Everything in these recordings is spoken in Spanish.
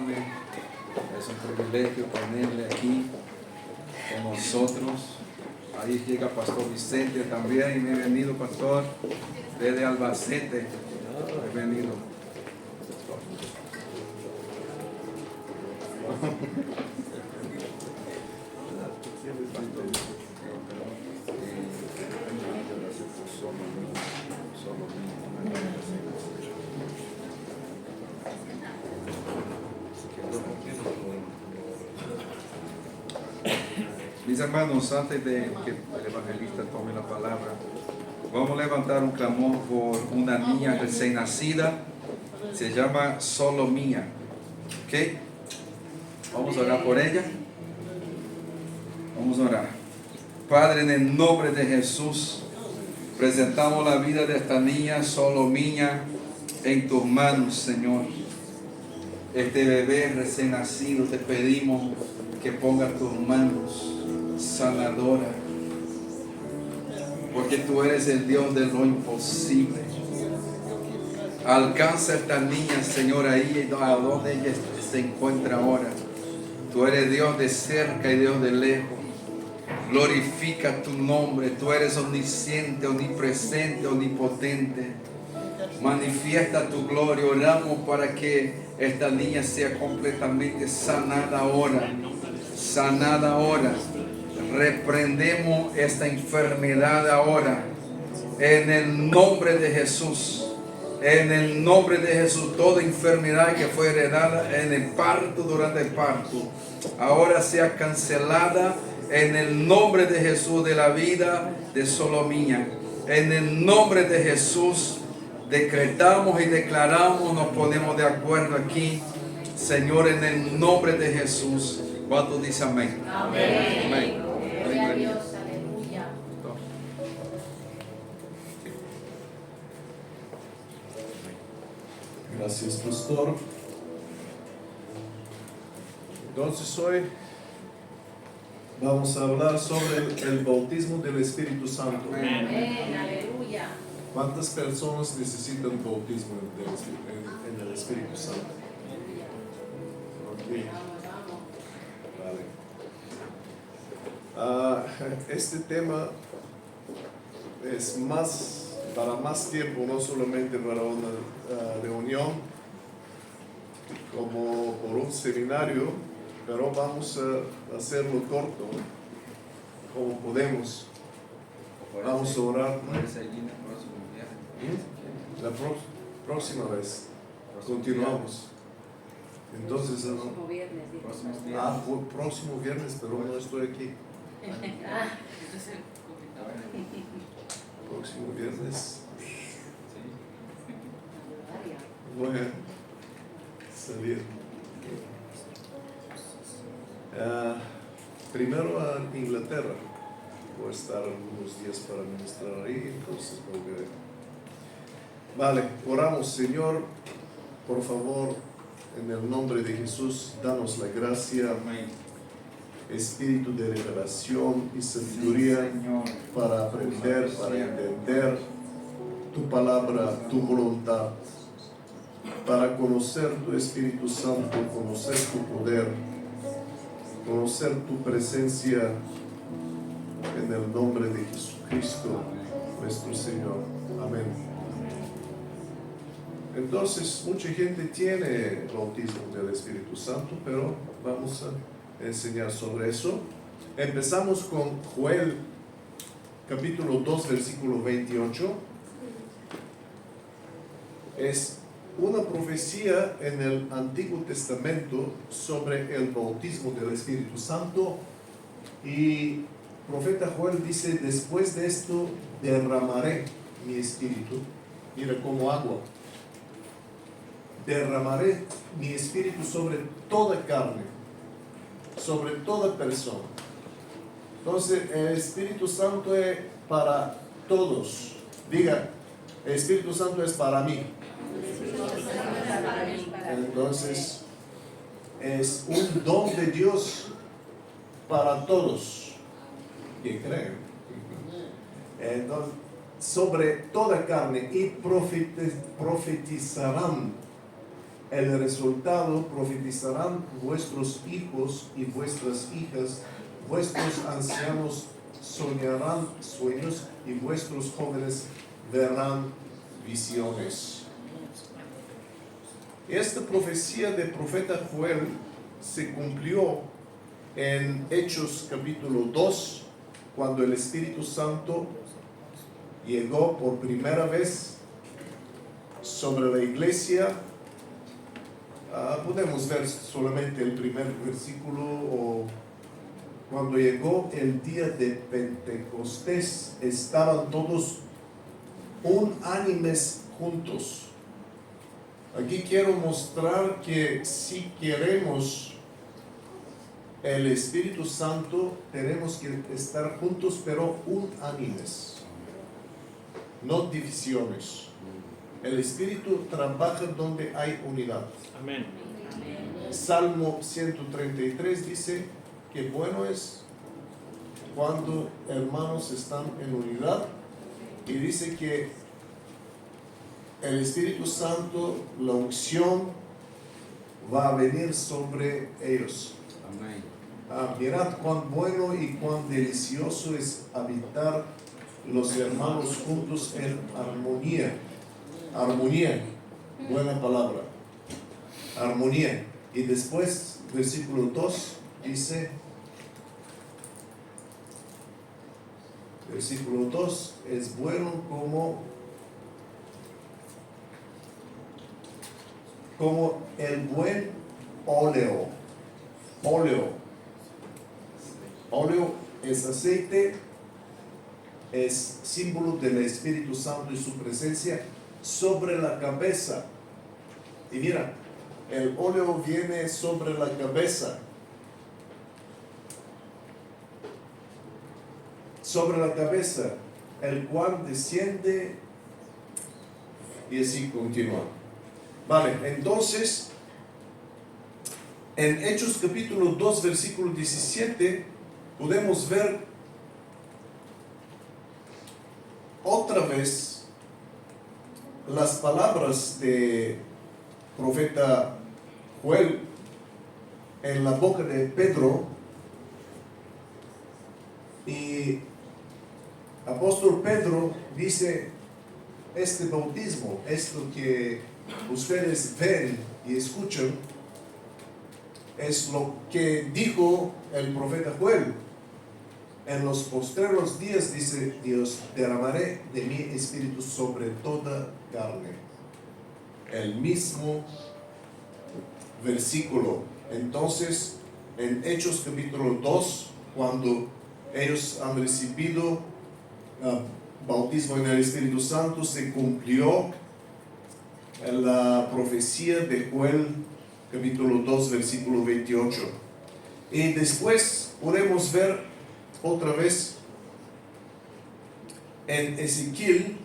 amable. Es un privilegio tenerle aquí con nosotros. Ahí llega Pastor Vicente también. Bienvenido, Pastor, desde Albacete. Bienvenido. Mis hermanos, antes de que el evangelista tome la palabra, vamos a levantar un clamor por una niña recién nacida. Se llama Solomía. ¿Ok? Vamos a orar por ella. Vamos a orar. Padre, en el nombre de Jesús, presentamos la vida de esta niña Solomía en tus manos, Señor. Este bebé recién nacido, te pedimos que pongas tus manos sanadora, porque tú eres el Dios de lo imposible. Alcanza a esta niña, Señor, ahí a donde ella se encuentra ahora. Tú eres Dios de cerca y Dios de lejos. Glorifica tu nombre. Tú eres omnisciente, omnipresente, omnipotente. Manifiesta tu gloria. Oramos para que esta niña sea completamente sanada ahora. Sanada ahora. Reprendemos esta enfermedad ahora. En el nombre de Jesús. En el nombre de Jesús, toda enfermedad que fue heredada en el parto, durante el parto, ahora sea cancelada en el nombre de Jesús de la vida de Solomía. En el nombre de Jesús decretamos y declaramos, nos ponemos de acuerdo aquí, Señor, en el nombre de Jesús. ¿Cuántos dicen amén? Amén. Amén. Gloria a Dios, aleluya. Gracias, pastor. Entonces hoy vamos a hablar sobre el bautismo del Espíritu Santo. Amén, aleluya. ¿Cuántas personas necesitan bautismo en el Espíritu Santo? Ok, vale. Este tema es para más tiempo, no solamente para una reunión, como por un seminario, pero vamos a hacerlo corto, como podemos. Vamos a orar. La próxima vez continuamos. Entonces, Próximo viernes, dijo. próximo viernes, pero no estoy aquí. Próximo viernes voy a salir. Primero a Inglaterra. Voy a estar algunos días para ministrar ahí, entonces volveré. Vale, oramos. Señor, por favor, en el nombre de Jesús, danos la gracia, espíritu de revelación y sabiduría para aprender, para entender tu palabra, tu voluntad, para conocer tu Espíritu Santo, conocer tu poder, conocer tu presencia, en el nombre de Jesucristo, nuestro Señor. Amén. Entonces, mucha gente tiene bautismo del Espíritu Santo, pero vamos a enseñar sobre eso. Empezamos con Joel, capítulo 2, versículo 28. Es una profecía en el Antiguo Testamento sobre el bautismo del Espíritu Santo, y el profeta Joel dice: después de esto derramaré mi espíritu. Mira, como agua. Derramaré mi espíritu sobre toda carne, sobre toda persona. Entonces, el Espíritu Santo es para todos. Diga, el Espíritu Santo es para mí. Entonces, es un don de Dios para todos que creen. Entonces, sobre toda carne, y profetizarán El resultado: profetizarán vuestros hijos y vuestras hijas, vuestros ancianos soñarán sueños y vuestros jóvenes verán visiones. Esta profecía del profeta Joel se cumplió en Hechos capítulo 2, cuando el Espíritu Santo llegó por primera vez sobre la iglesia. Podemos ver solamente el primer versículo. O cuando llegó el día de Pentecostés, estaban todos unánimes juntos. Aquí quiero mostrar que si queremos el Espíritu Santo, tenemos que estar juntos, pero unánimes, no divisiones. El Espíritu trabaja donde hay unidad. Amén. Salmo 133 dice que bueno es cuando hermanos están en unidad, y dice que el Espíritu Santo, la unción, va a venir sobre ellos. Amén. Mirad cuán bueno y cuán delicioso es habitar los hermanos juntos en armonía. Armonía, buena palabra. Armonía. Y después, versículo 2 dice, versículo 2, es bueno como el buen óleo. Óleo es aceite, es símbolo del Espíritu Santo y su presencia sobre la cabeza. Y mira, el óleo viene sobre la cabeza. Sobre la cabeza, el cual desciende, y así continúa. Vale, entonces, en Hechos capítulo 2, versículo 17, podemos ver otra vez las palabras de profeta Joel en la boca de Pedro. Y apóstol Pedro dice: este bautismo, esto que ustedes ven y escuchan, es lo que dijo el profeta Joel. En los postreros días, dice Dios, derramaré de mi espíritu sobre toda carne. El mismo versículo. Entonces, en Hechos capítulo 2, cuando ellos han recibido bautismo en el Espíritu Santo, se cumplió la profecía de Joel capítulo 2, versículo 28. Y después podemos ver otra vez en Ezequiel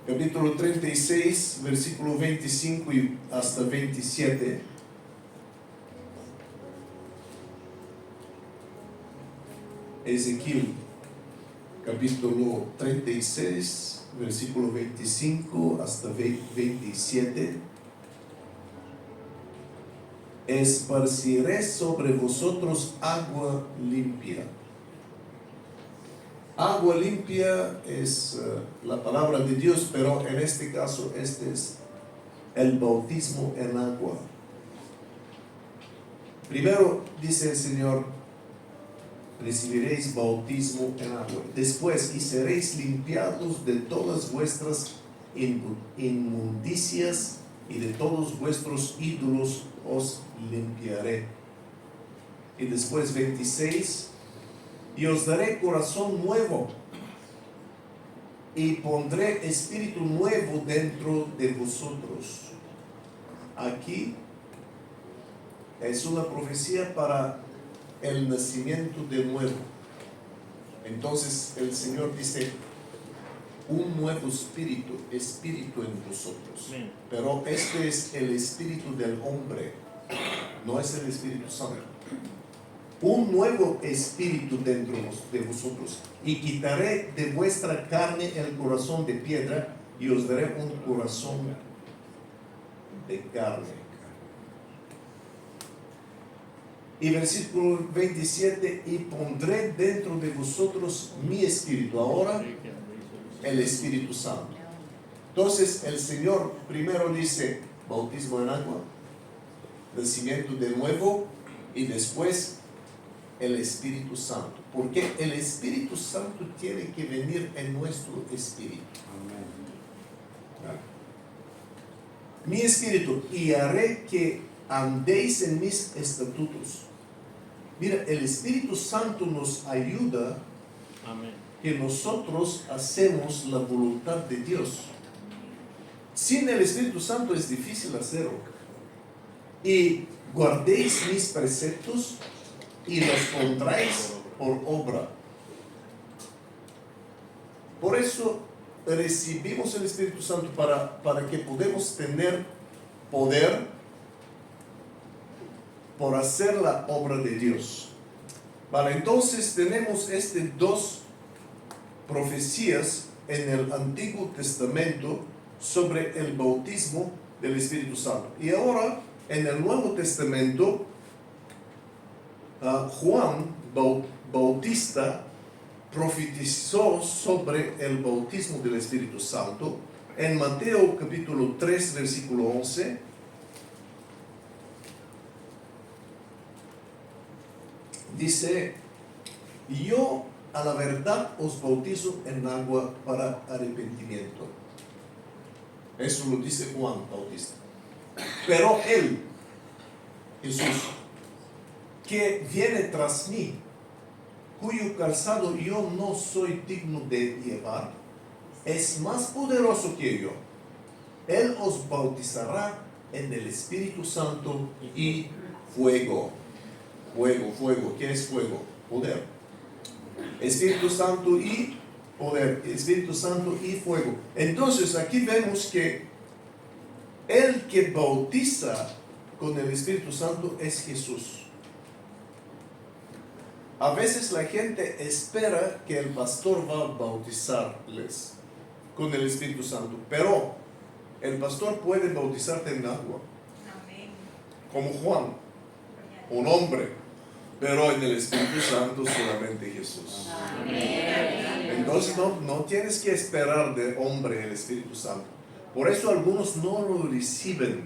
capítulo 36, versículo 25 y hasta 27. Ezequiel capítulo 36, versículo 25 hasta 27. Esparciré sobre vosotros agua limpia. Agua limpia es la palabra de Dios, pero en este caso este es el bautismo en agua. Primero dice el Señor: recibiréis bautismo en agua. Después, y seréis limpiados de todas vuestras inmundicias, y de todos vuestros ídolos os limpiaré. Y después 26, y os daré corazón nuevo, y pondré espíritu nuevo dentro de vosotros. Aquí es una profecía para el nacimiento de nuevo. Entonces el Señor dice: un nuevo espíritu en vosotros. Amén. Pero este es el espíritu del hombre, no es el Espíritu Santo. Un nuevo espíritu dentro de vosotros, y quitaré de vuestra carne el corazón de piedra, y os daré un corazón de carne. Y versículo 27, y pondré dentro de vosotros mi espíritu. Ahora, el Espíritu Santo. Entonces, el Señor primero dice, bautismo en agua, nacimiento de nuevo, y después el Espíritu Santo. Porque el Espíritu Santo tiene que venir en nuestro espíritu. Mi espíritu, y haré que andéis en mis estatutos. Mira, el Espíritu Santo nos ayuda que nosotros hacemos la voluntad de Dios. Sin el Espíritu Santo es difícil hacerlo. Y guardéis mis preceptos y los pondréis por obra. Por eso recibimos el Espíritu Santo para que podamos tener poder por hacer la obra de Dios. Vale, entonces tenemos dos profecías en el Antiguo Testamento sobre el bautismo del Espíritu Santo. Y ahora en el Nuevo Testamento, Juan Bautista profetizó sobre el bautismo del Espíritu Santo en Mateo capítulo 3 versículo 11. Dice, yo a la verdad os bautizo en agua para arrepentimiento. Eso lo dice Juan Bautista. Pero él, Jesús, que viene tras mí, cuyo calzado yo no soy digno de llevar, es más poderoso que yo. Él os bautizará en el Espíritu Santo y fuego. Fuego. ¿Qué es fuego? Poder. Espíritu Santo y poder. Espíritu Santo y fuego. Entonces aquí vemos que el que bautiza con el Espíritu Santo es Jesús. A veces la gente espera que el pastor va a bautizarles con el Espíritu Santo, pero el pastor puede bautizarte en agua. Amén. Como Juan, un hombre, pero en el Espíritu Santo solamente Jesús. Amén. Entonces no tienes que esperar de hombre el Espíritu Santo. Por eso algunos no lo reciben,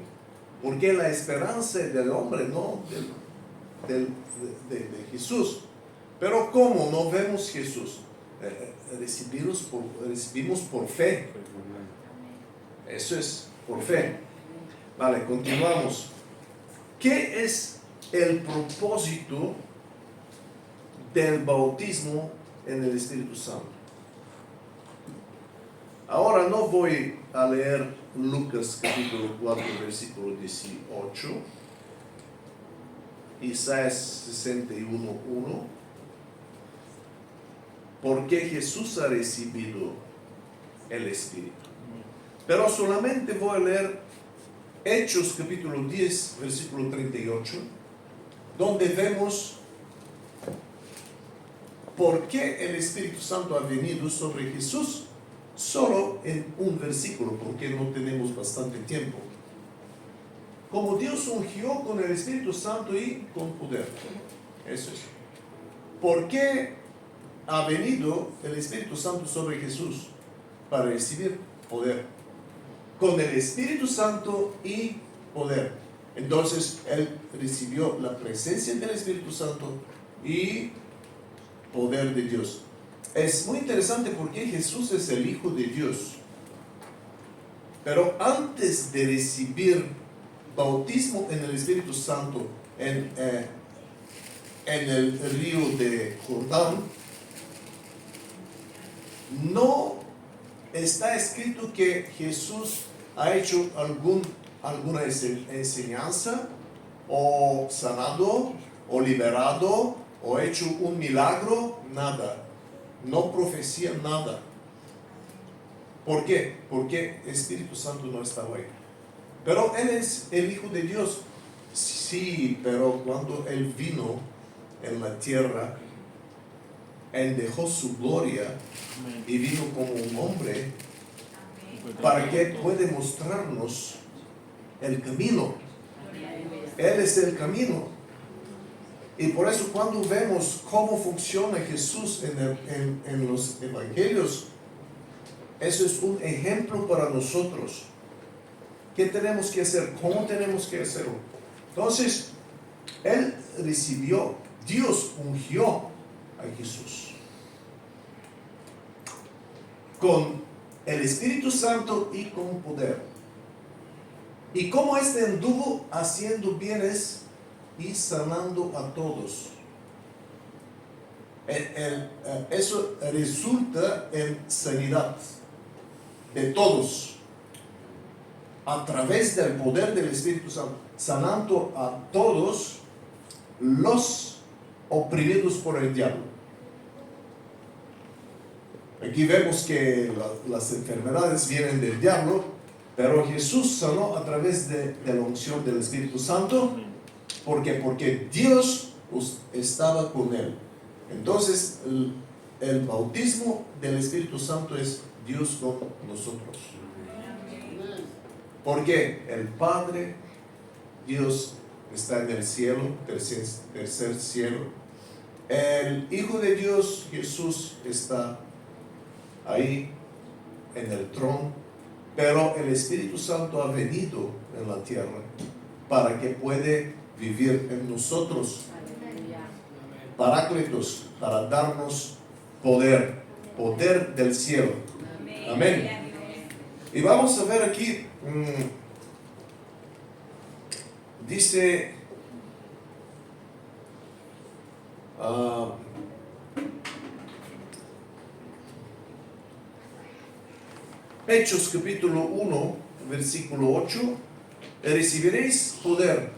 porque la esperanza del hombre, no de Jesús. Pero ¿cómo no vemos Jesús? Recibimos por fe. Eso es por fe. Vale, continuamos. ¿Qué es el propósito del bautismo en el Espíritu Santo? Ahora no voy a leer Lucas capítulo 4 versículo 18, Isaías 61:1, porque Jesús ha recibido el Espíritu. Pero solamente voy a leer Hechos capítulo 10 versículo 38, donde vemos por qué el Espíritu Santo ha venido sobre Jesús. Solo en un versículo, porque no tenemos bastante tiempo. Como Dios ungió con el Espíritu Santo y con poder. Eso es. ¿Por qué ha venido el Espíritu Santo sobre Jesús? Para recibir poder. Con el Espíritu Santo y poder. Entonces, Él recibió la presencia del Espíritu Santo y poder de Dios. Es muy interesante porque Jesús es el Hijo de Dios. Pero antes de recibir bautismo en el Espíritu Santo en el río de Jordán, no está escrito que Jesús ha hecho alguna enseñanza, o sanado, o liberado, o hecho un milagro, nada. No profecía nada. ¿Por qué? Porque el Espíritu Santo no estaba ahí. Pero Él es el Hijo de Dios. Sí, pero cuando Él vino en la tierra, Él dejó su gloria y vino como un hombre para que pueda mostrarnos el camino. Él es el camino. Y por eso cuando vemos cómo funciona Jesús en los evangelios, eso es un ejemplo para nosotros. ¿Qué tenemos que hacer? ¿Cómo tenemos que hacerlo? Entonces, Él recibió, Dios ungió a Jesús con el Espíritu Santo y con poder. Y como este anduvo haciendo bienes y sanando a todos. Eso resulta en sanidad de todos a través del poder del Espíritu Santo, sanando a todos los oprimidos por el diablo. Aquí vemos que las enfermedades vienen del diablo, pero Jesús sanó a través de la unción del Espíritu Santo. ¿Por qué? Porque Dios estaba con él. Entonces, el bautismo del Espíritu Santo es Dios con nosotros. Porque el Padre, Dios, está en el cielo, tercer cielo. El Hijo de Dios, Jesús, está ahí en el trono. Pero el Espíritu Santo ha venido en la tierra para que pueda vivir en nosotros. Paráclitos, para darnos poder del cielo. Amén. Y vamos a ver aquí, dice, Hechos capítulo 1, versículo 8, recibiréis poder.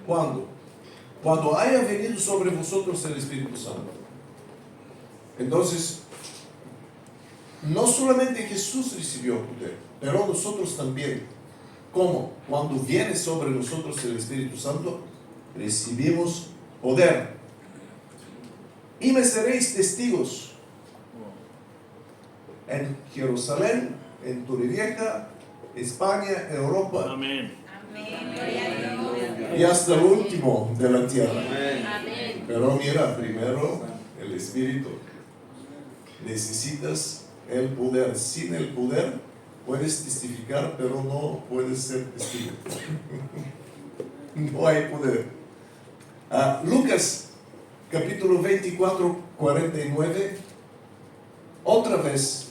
¿Cuándo? Cuando haya venido sobre vosotros el Espíritu Santo. Entonces, no solamente Jesús recibió poder, pero nosotros también. ¿Cómo? Cuando viene sobre nosotros el Espíritu Santo, recibimos poder. Y me seréis testigos en Jerusalén, en Torrevieja, España, Europa. Amén. Y hasta el último de la tierra. Amén. Pero mira, primero el Espíritu. Necesitas el poder. Sin el poder puedes testificar, pero no puedes ser testigo. No hay poder. Lucas capítulo 24, 49. Otra vez.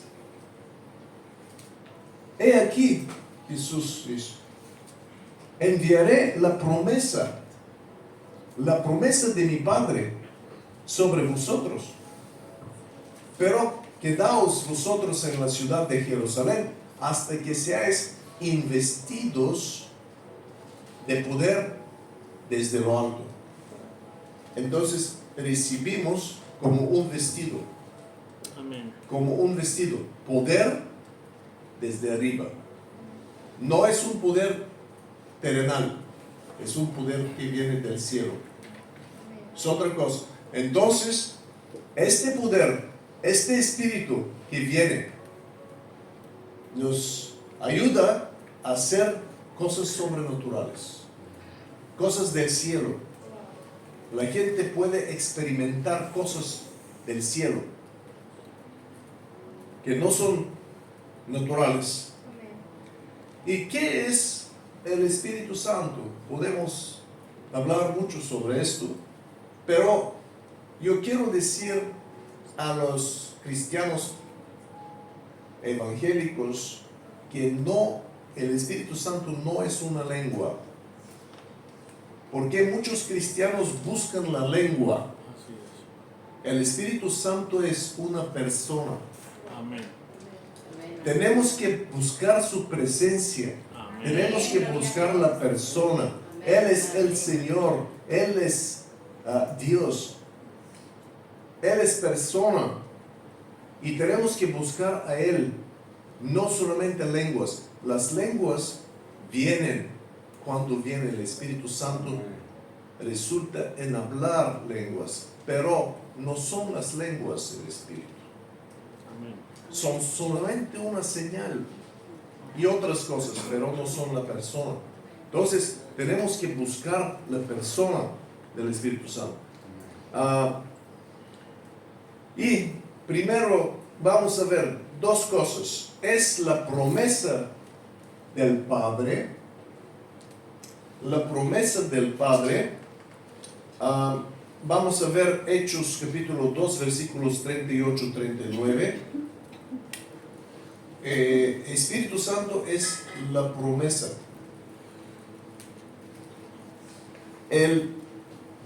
He aquí, Jesús dice, enviaré la promesa de mi Padre sobre vosotros. Pero quedaos vosotros en la ciudad de Jerusalén hasta que seáis investidos de poder desde lo alto. Entonces recibimos como un vestido. Amén. Como un vestido. Poder desde arriba. No es un poder terrenal, es un poder que viene del cielo. Es otra cosa. Entonces, este poder, este espíritu que viene, nos ayuda a hacer cosas sobrenaturales, cosas del cielo. La gente puede experimentar cosas del cielo que no son naturales. ¿Y qué es el Espíritu Santo? Podemos hablar mucho sobre esto, pero yo quiero decir a los cristianos evangélicos que no, el Espíritu Santo no es una lengua, porque muchos cristianos buscan la lengua. Así es. El Espíritu Santo es una persona. Amén. Tenemos que buscar su presencia. Amén. Tenemos que buscar la persona. Él es el Señor. Él es Dios. Él es persona. Y tenemos que buscar a Él. No solamente lenguas. Las lenguas vienen cuando viene el Espíritu Santo. Resulta en hablar lenguas. Pero no son las lenguas del Espíritu. Amén. Son solamente una señal y otras cosas, pero no son la persona. Entonces, tenemos que buscar la persona del Espíritu Santo. Y primero vamos a ver dos cosas. Es la promesa del Padre. La promesa del Padre. Vamos a ver Hechos capítulo 2, versículos 38-39. Espíritu Santo es la promesa.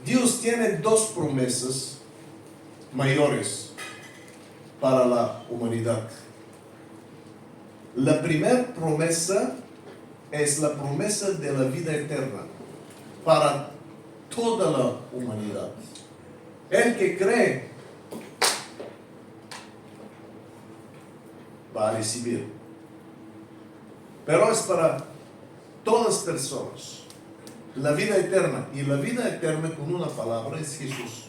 Dios tiene dos promesas mayores para la humanidad. La primera promesa es la promesa de la vida eterna para toda la humanidad. El que cree va a recibir, pero es para todas las personas. La vida eterna, y la vida eterna con una palabra es Jesús.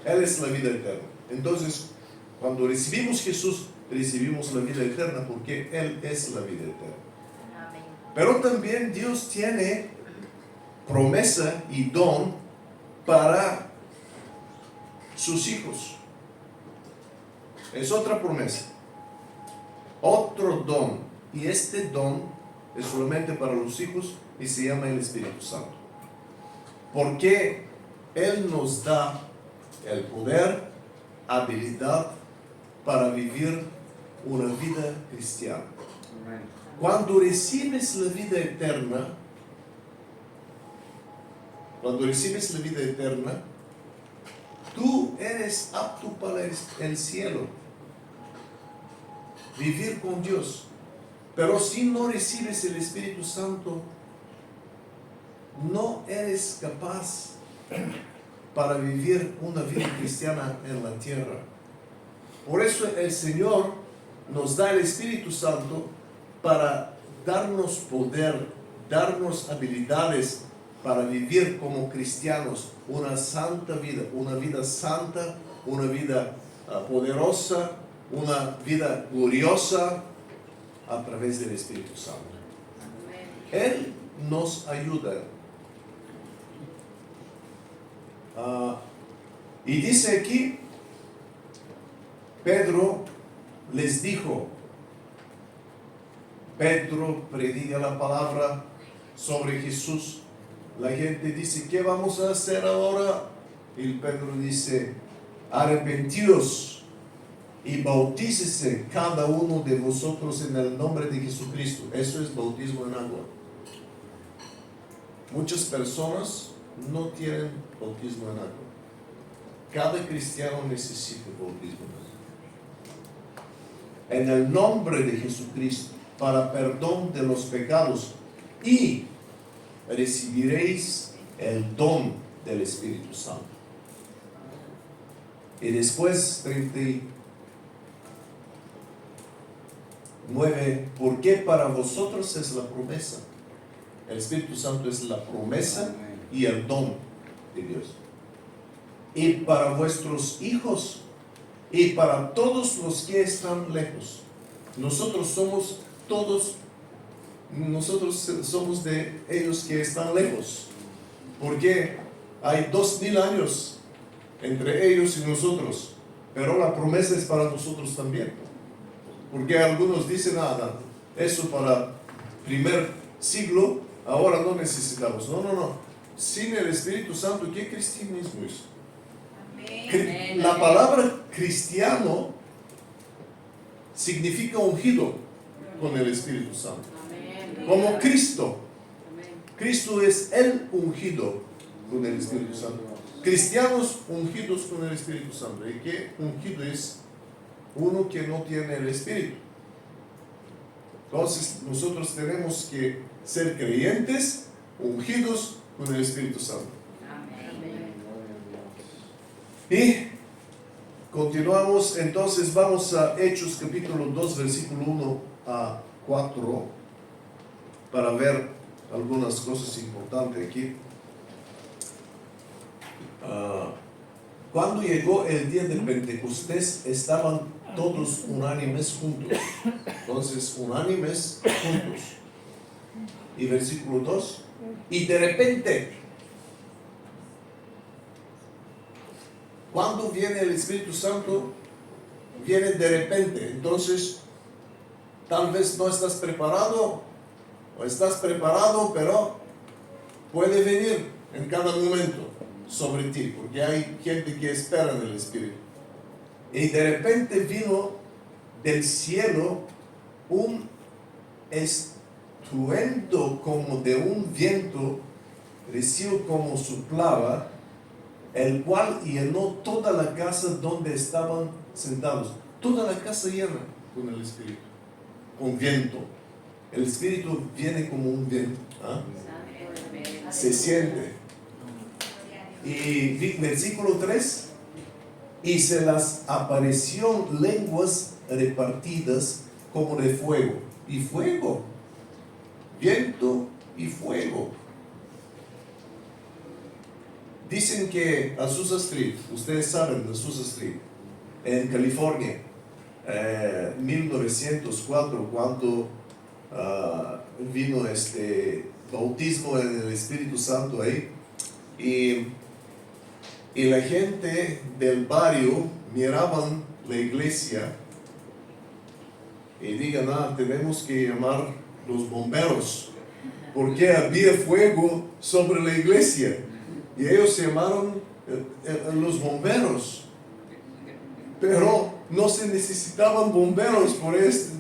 Él es la vida eterna. Entonces, cuando recibimos Jesús, recibimos la vida eterna porque Él es la vida eterna. Pero también Dios tiene promesa y don para sus hijos. Es otra promesa, otro don, y este don es solamente para los hijos y se llama el Espíritu Santo, porque Él nos da el poder, habilidad para vivir una vida cristiana. Cuando recibes la vida eterna, tú eres apto para el cielo, vivir con Dios. Pero si no recibes el Espíritu Santo, no eres capaz para vivir una vida cristiana en la tierra. Por eso el Señor nos da el Espíritu Santo para darnos poder, darnos habilidades para vivir como cristianos una santa vida, una vida santa, una vida poderosa, una vida gloriosa a través del Espíritu Santo. Él nos ayuda. Y dice aquí, Pedro les dijo, Pedro predica la palabra sobre Jesús. La gente dice, ¿qué vamos a hacer ahora? Y Pedro dice, arrepentíos y bautícese cada uno de vosotros en el nombre de Jesucristo. Eso es bautismo en agua. Muchas personas no tienen bautismo en agua. Cada cristiano necesita bautismo en agua. En el nombre de Jesucristo, para perdón de los pecados, y recibiréis el don del Espíritu Santo. Y después 39, porque para vosotros es la promesa. El Espíritu Santo es la promesa y el don de Dios. Y para vuestros hijos y para todos los que están lejos. Nosotros somos de ellos que están lejos, porque hay 2000 años entre ellos y nosotros, pero la promesa es para nosotros también, porque algunos dicen, nada, eso para primer siglo, ahora no necesitamos. No, sin el Espíritu Santo, ¿qué cristianismo es? La palabra cristiano significa ungido con el Espíritu Santo. Como Cristo. Cristo es el ungido con el Espíritu Santo. Cristianos ungidos con el Espíritu Santo. ¿Y qué ungido es? Uno que no tiene el Espíritu. Entonces nosotros tenemos que ser creyentes ungidos con el Espíritu Santo. Y continuamos, entonces vamos a Hechos capítulo 2, versículo 1 a 4, para ver algunas cosas importantes aquí. Cuando llegó el día de Pentecostés, estaban todos unánimes juntos. Entonces, unánimes juntos. Y versículo 2. Y de repente, cuando viene el Espíritu Santo, viene de repente. Entonces, tal vez no estás preparado, o estás preparado, pero puede venir en cada momento sobre ti, porque hay gente que espera en el Espíritu. Y de repente vino del cielo un estruendo como de un viento, recibo como soplaba, el cual llenó toda la casa donde estaban sentados. Toda la casa llena con el Espíritu, con viento. El Espíritu viene como un viento. ¿Ah? Se siente. Y versículo 3. Y se las aparecieron lenguas repartidas como de fuego. Y fuego. Viento y fuego. Dicen que Azusa Street, ustedes saben de Azusa Street, en California, 1904, cuando vino este bautismo en el Espíritu Santo ahí, y la gente del barrio miraban la iglesia y digan, tenemos que llamar los bomberos, porque había fuego sobre la iglesia. Y ellos llamaron los bomberos. Pero no se necesitaban bomberos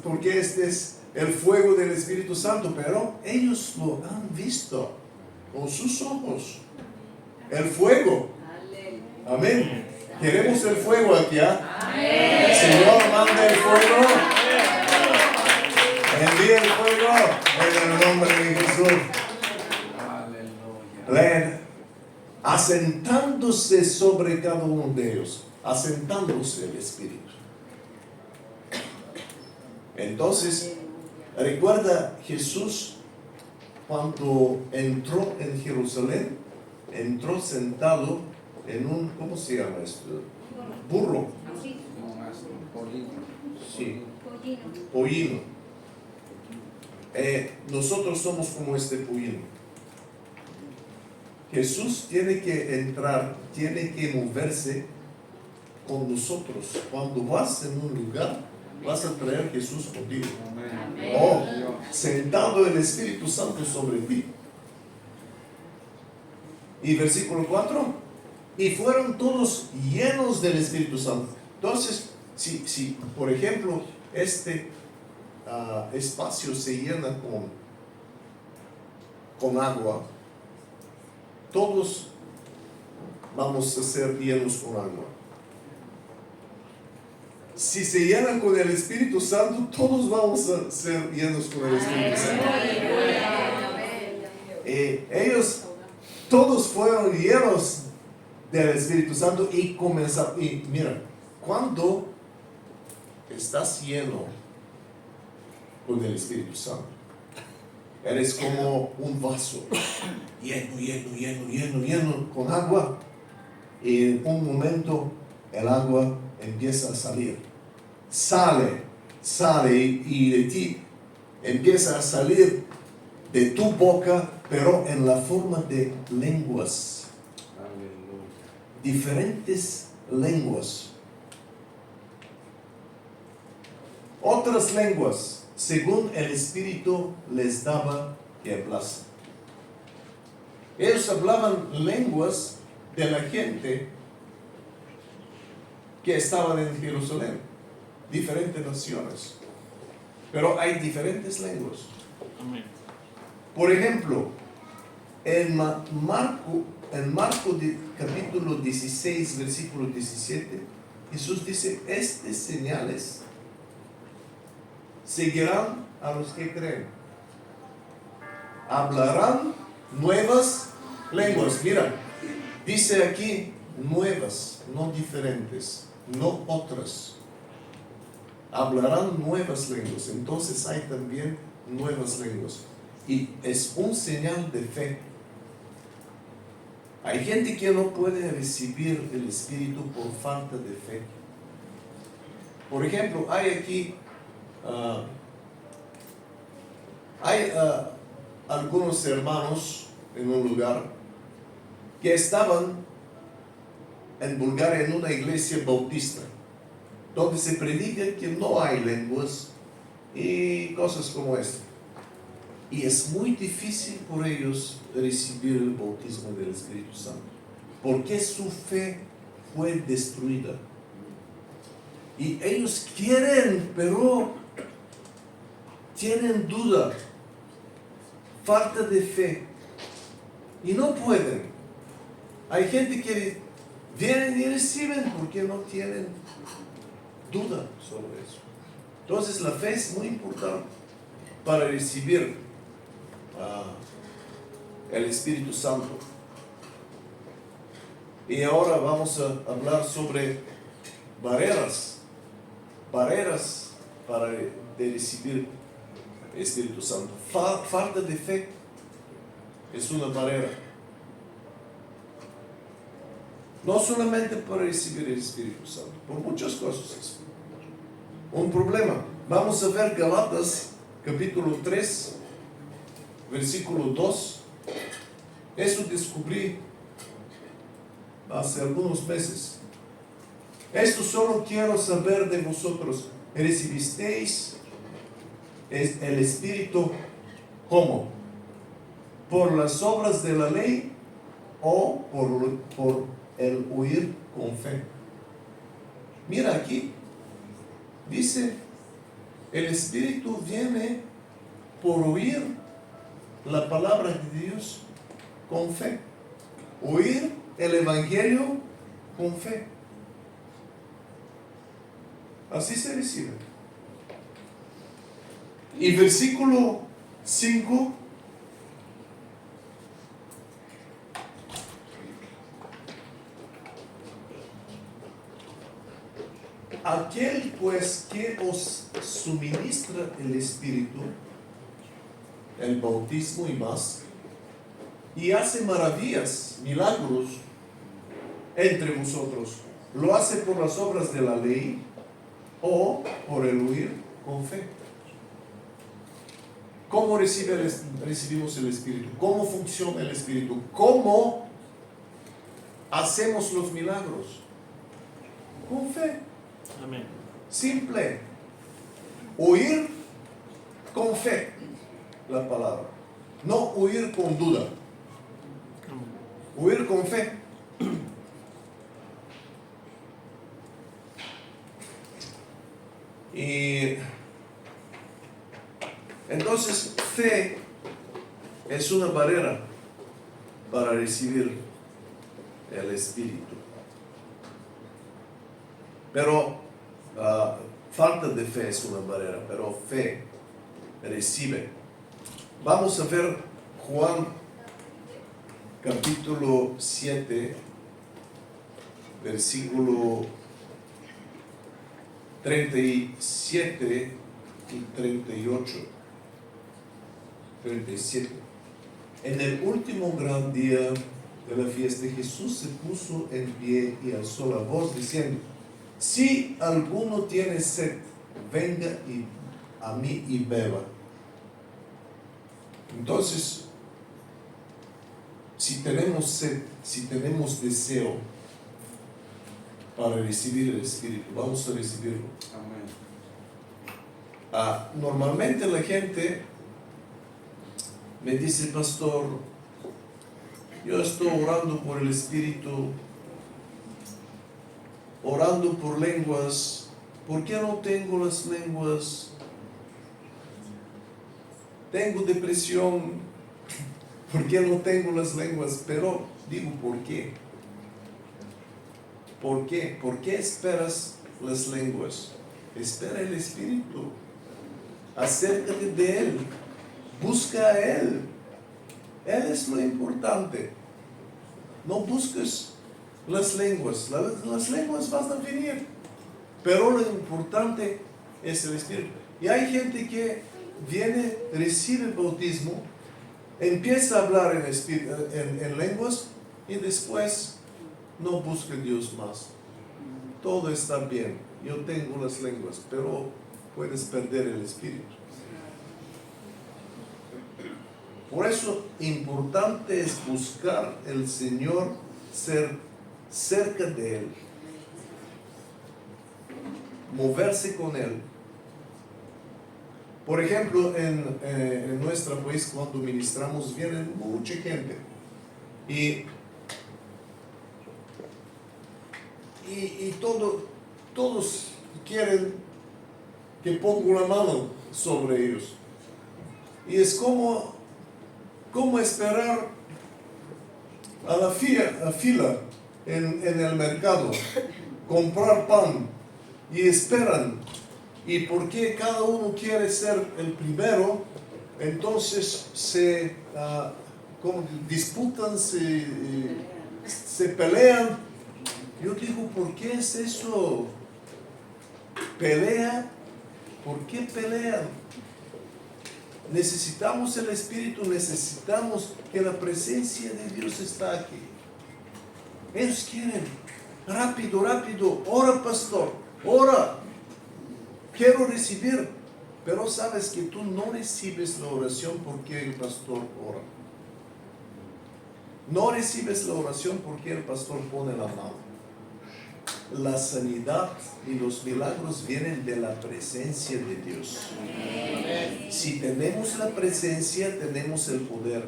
porque este es el fuego del Espíritu Santo. Pero ellos lo han visto con sus ojos. El fuego. Amén. Queremos el fuego aquí. El Señor manda el fuego. Envía el fuego en el nombre de Jesús. Aleluya. Asentándose sobre cada uno de ellos, asentándose el Espíritu. Entonces, recuerda Jesús cuando entró en Jerusalén, entró sentado en un, ¿cómo se llama esto? Burro. Sí, pollino. Nosotros somos como este pollino. Jesús tiene que entrar, tiene que moverse con nosotros. Cuando vas en un lugar, vas a traer a Jesús contigo. Oh, sentado el Espíritu Santo sobre ti. Y versículo 4. Y fueron todos llenos del Espíritu Santo. Entonces, si por ejemplo, este espacio se llena con agua, todos vamos a ser llenos con agua. Si se llenan con el Espíritu Santo, todos vamos a ser llenos con el Espíritu Santo. Ellos todos fueron llenos del Espíritu Santo y comenzaron. Y mira, cuando estás lleno con el Espíritu Santo, eres como un vaso, lleno con agua. Y en un momento el agua empieza a salir. Sale y de ti empieza a salir de tu boca, pero en la forma de lenguas. Diferentes lenguas. Otras lenguas, según el Espíritu les daba que hablasen. Ellos hablaban lenguas de la gente que estaban en Jerusalén, diferentes naciones, pero hay diferentes lenguas. Amén. Por ejemplo, en Marco capítulo 16, versículo 17, Jesús dice, estas señales seguirán a los que creen. Hablarán nuevas lenguas. Mira, dice aquí nuevas, no diferentes, no otras. Hablarán nuevas lenguas. Entonces hay también nuevas lenguas. Y es un señal de fe. Hay gente que no puede recibir el Espíritu por falta de fe. Por ejemplo, hay aquí Hay algunos hermanos en un lugar que estaban en Bulgaria en una iglesia bautista, donde se predica que no hay lenguas y cosas como esta. Y es muy difícil por ellos recibir el bautismo del Espíritu Santo, porque su fe fue destruida. Y ellos quieren, pero tienen duda, falta de fe, y no pueden. Hay gente que vienen y reciben porque no tienen duda sobre eso. Entonces la fe es muy importante para recibir el Espíritu Santo. Y ahora vamos a hablar sobre barreras para recibir el Espíritu Santo. Falta de fe es una barrera. No solamente para recibir el Espíritu Santo, por muchas cosas es un problema. Vamos a ver Galatas capítulo 3, versículo 2. Eso descubrí hace algunos meses. Esto solo quiero saber de vosotros. ¿Recibisteis el Espíritu cómo? ¿Por las obras de la ley o por el oír con fe? Mira aquí, dice, el Espíritu viene por oír la palabra de Dios con fe. Oír el Evangelio con fe. Así se recibe. Y versículo 5. Aquel pues que os suministra el Espíritu, el bautismo y más, y hace maravillas, milagros entre vosotros, ¿lo hace por las obras de la ley o por el oír con fe? ¿Cómo recibimos el Espíritu? ¿Cómo funciona el Espíritu? ¿Cómo hacemos los milagros? Con fe. Amén. Simple. Oír con fe la palabra. No oír con duda. Oír con fe. Y entonces fe es una barrera para recibir el Espíritu. Pero falta de fe es una barrera, pero fe recibe. Vamos a ver Juan capítulo 7, versículo 37 y 38. 37. En el último gran día de la fiesta, Jesús se puso en pie y alzó la voz diciendo: si alguno tiene sed, venga a mí y beba. Entonces, si tenemos sed, si tenemos deseo para recibir el Espíritu, vamos a recibirlo. Amén. Normalmente la gente me dice: pastor, yo estoy orando por el Espíritu, orando por lenguas, ¿por qué no tengo las lenguas? Tengo depresión, ¿por qué no tengo las lenguas? Pero digo, ¿por qué? ¿Por qué? ¿Por qué esperas las lenguas? Espera el Espíritu. Acércate de Él. Busca a Él. Él es lo importante. No busques las lenguas. Las lenguas van a venir. Pero lo importante es el Espíritu. Y hay gente que viene, recibe el bautismo, empieza a hablar en lenguas y después no busca a Dios más. Todo está bien. Yo tengo las lenguas, pero puedes perder el Espíritu. Por eso importante es buscar el Señor, ser cerca de Él, moverse con Él. Por ejemplo, en nuestro país, cuando ministramos, viene mucha gente y todos quieren que ponga la mano sobre ellos. Y es como esperar a la fila en el mercado, comprar pan, y esperan. Y porque cada uno quiere ser el primero, entonces se disputan, se pelean. Yo digo, ¿por qué es eso? ¿Pelea? ¿Por qué pelean? Necesitamos el Espíritu, necesitamos que la presencia de Dios está aquí. Ellos quieren, rápido, ora pastor, ora, quiero recibir. Pero sabes que tú no recibes la oración porque el pastor ora. No recibes la oración porque el pastor pone la mano. La sanidad y los milagros vienen de la presencia de Dios. Si tenemos la presencia, tenemos el poder.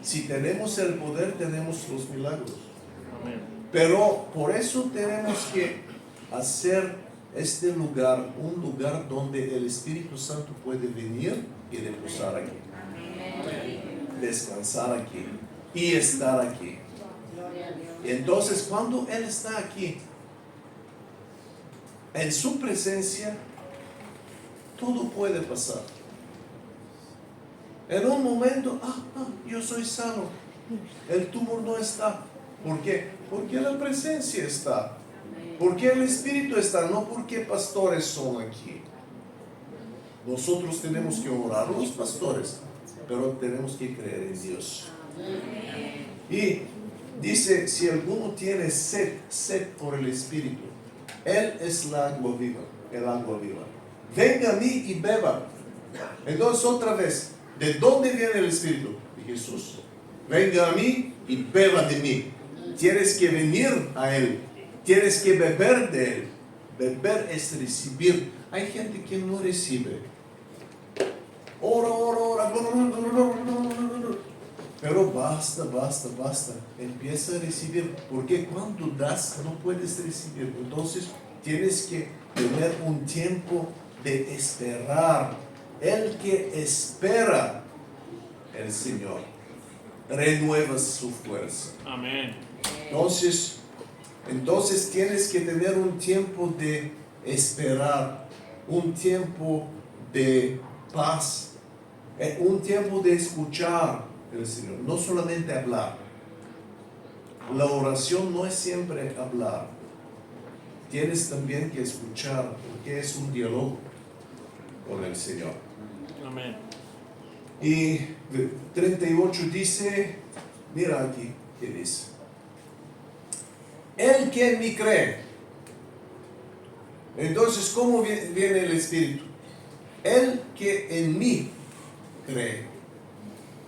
Si tenemos el poder, tenemos los milagros. Pero por eso tenemos que hacer este lugar un lugar donde el Espíritu Santo puede venir y reposar aquí, descansar aquí y estar aquí. Y entonces cuando Él está aquí, en su presencia, todo puede pasar. En un momento, yo soy sano, el tumor no está. ¿Por qué? Porque la presencia está. Porque el Espíritu está, no porque pastores son aquí. Nosotros tenemos que orar los pastores, pero tenemos que creer en Dios. Y dice, si alguno tiene sed por el Espíritu, Él es el agua viva. Venga a mí y beba. Entonces otra vez, ¿de dónde viene el Espíritu? De Jesús. Venga a mí y beba de mí. Tienes que venir a Él. Tienes que beber de Él. Beber es recibir. Hay gente que no recibe. Ora. Pero basta. Empieza a recibir. Porque cuando das no puedes recibir. Entonces tienes que tener un tiempo de esperar. El que espera el Señor renueva su fuerza. Amén. Entonces tienes que tener un tiempo de esperar, un tiempo de paz, un tiempo de escuchar al Señor, no solamente hablar. La oración no es siempre hablar. Tienes también que escuchar, porque es un diálogo con el Señor. Amén. Y 38 dice, mira aquí, ¿qué dice? El que en mí cree. Entonces, ¿cómo viene el Espíritu? El que en mí cree.